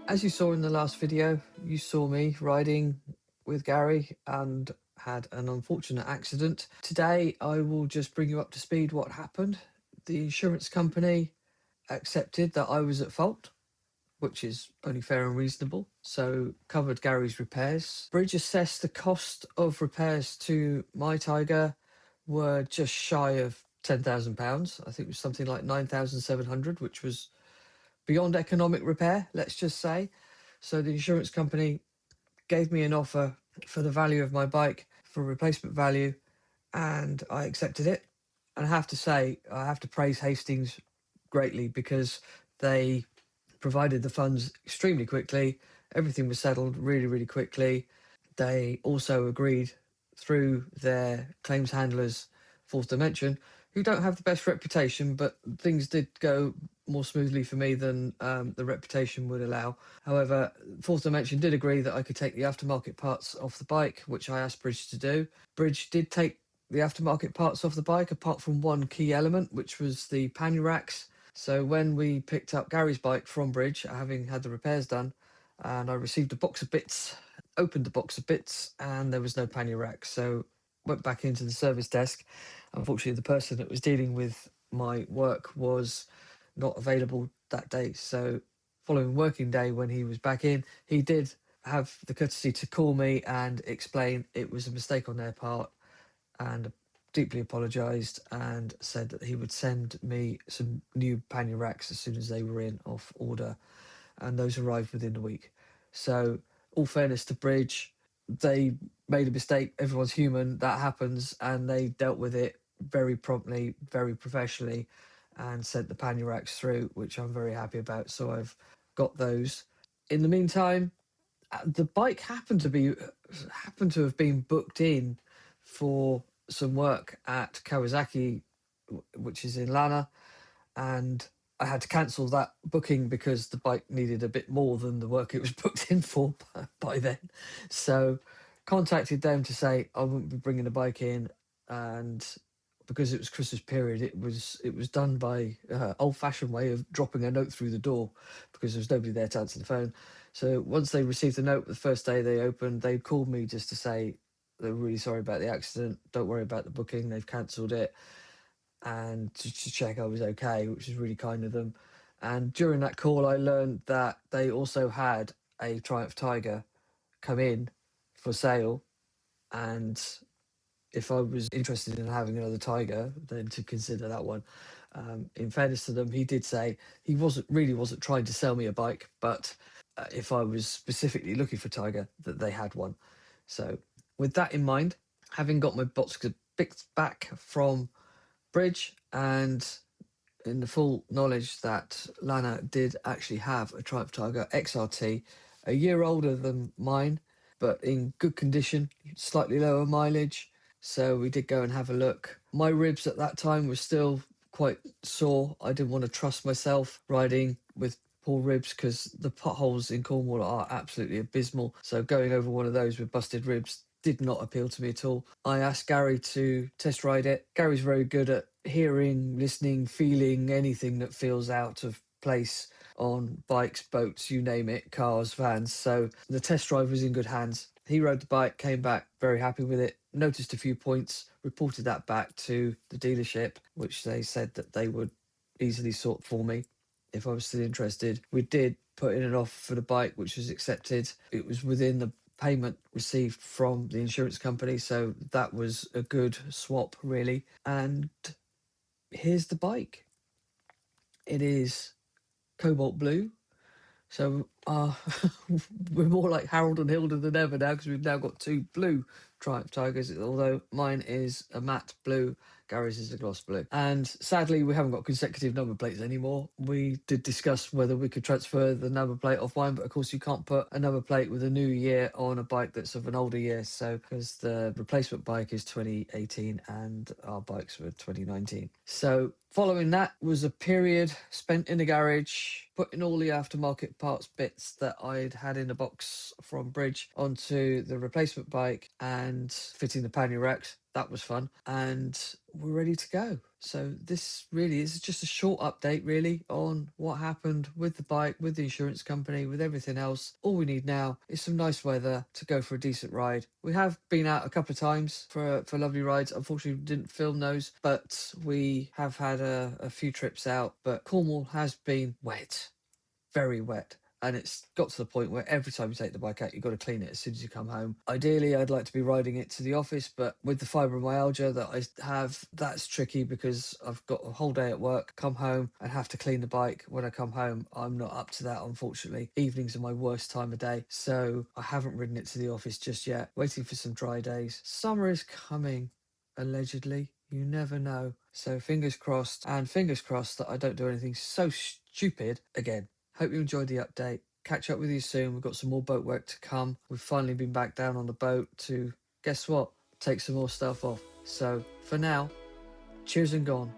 As you saw in the last video, you saw me riding with Gary and had an unfortunate accident. Today, I will just bring you up to speed what happened. The insurance company accepted that I was at fault, which is only fair and reasonable, so covered Gary's repairs. Bridge assessed the cost of repairs to my Tiger were just shy of £10,000. I think it was something like 9,700, which was beyond economic repair, let's just say. So the insurance company gave me an offer for the value of my bike for replacement value, and I accepted it. And I have to say, I have to praise Hastings greatly because they provided the funds extremely quickly. Everything was settled really, really quickly. They also agreed through their claims handlers, Fourth Dimension, who don't have the best reputation, but things did go more smoothly for me than the reputation would allow. However, Fourth Dimension did agree that I could take the aftermarket parts off the bike, which I asked Bridge to do. Bridge did take the aftermarket parts off the bike, apart from one key element, which was the pannier racks. So when we picked up Gary's bike from Bridge, having had the repairs done, and I received a box of bits, opened the box of bits, and there was no pannier rack. So went back into the service desk. Unfortunately, the person that was dealing with my work was not available that day. So following working day, when he was back in, he did have the courtesy to call me and explain it was a mistake on their part, and deeply apologised and said that he would send me some new pannier racks as soon as they were in off order, and those arrived within a week. So, all fairness to Bridge, they made a mistake. Everyone's human, that happens, and they dealt with it very promptly, very professionally, and sent the pannier racks through, which I'm very happy about. So I've got those. In the meantime, the bike happened to have been booked in for some work at Kawasaki, which is in Lana, and I had to cancel that booking because the bike needed a bit more than the work it was booked in for by then. So contacted them to say I wouldn't be bringing the bike in, and because it was Christmas period, it was done by old-fashioned way of dropping a note through the door because there was nobody there to answer the phone. So once they received the note the first day they opened, they called me just to say they're really sorry about the accident. Don't worry about the booking. They've cancelled it, and to check I was okay, which was really kind of them. And during that call, I learned that they also had a Triumph Tiger come in for sale, and if I was interested in having another Tiger, then to consider that one. In fairness to them, he did say he wasn't trying to sell me a bike, but if I was specifically looking for Tiger, that they had one. So with that in mind, having got my box picked back from Bridge, and in the full knowledge that Lana did actually have a Triumph Tiger XRT, a year older than mine, but in good condition, slightly lower mileage. So we did go and have a look. My ribs at that time were still quite sore. I didn't want to trust myself riding with poor ribs because the potholes in Cornwall are absolutely abysmal. So going over one of those with busted ribs did not appeal to me at all. I asked Gary to test ride it. Gary's very good at hearing, listening, feeling anything that feels out of place on bikes, boats, you name it, cars, vans. So the test drive was in good hands. He rode the bike, came back very happy with it, noticed a few points, reported that back to the dealership, which they said that they would easily sort for me if I was still interested. We did put in an offer for the bike, which was accepted. It was within the payment received from the insurance company, so that was a good swap, really. And here's the bike. It is cobalt blue. So we're more like Harold and Hilda than ever now because we've now got two blue Triumph Tigers, although mine is a matte blue, Gary's is a gloss blue. And sadly, we haven't got consecutive number plates anymore. We did discuss whether we could transfer the number plate off mine, but of course you can't put a number plate with a new year on a bike that's of an older year. So because the replacement bike is 2018 and our bikes were 2019. So following that was a period spent in the garage, putting all the aftermarket parts bits bits that I'd had in a box from Bridge onto the replacement bike and fitting the pannier racks. That was fun, and we're ready to go. So this really is just a short update really on what happened with the bike, with the insurance company, with everything else. All we need now is some nice weather to go for a decent ride. We have been out a couple of times for lovely rides. Unfortunately, we didn't film those, but we have had a few trips out. But Cornwall has been wet, very wet. And it's got to the point where every time you take the bike out, you've got to clean it as soon as you come home. Ideally, I'd like to be riding it to the office, but with the fibromyalgia that I have, that's tricky because I've got a whole day at work, come home and have to clean the bike when I come home. I'm not up to that, unfortunately. Evenings are my worst time of day, so I haven't ridden it to the office just yet. Waiting for some dry days. Summer is coming, allegedly. You never know. So fingers crossed, and fingers crossed that I don't do anything so stupid again. Hope you enjoyed the update. Catch up with you soon. We've got some more boat work to come. We've finally been back down on the boat to, guess what? Take some more stuff off. So for now, cheers and gone.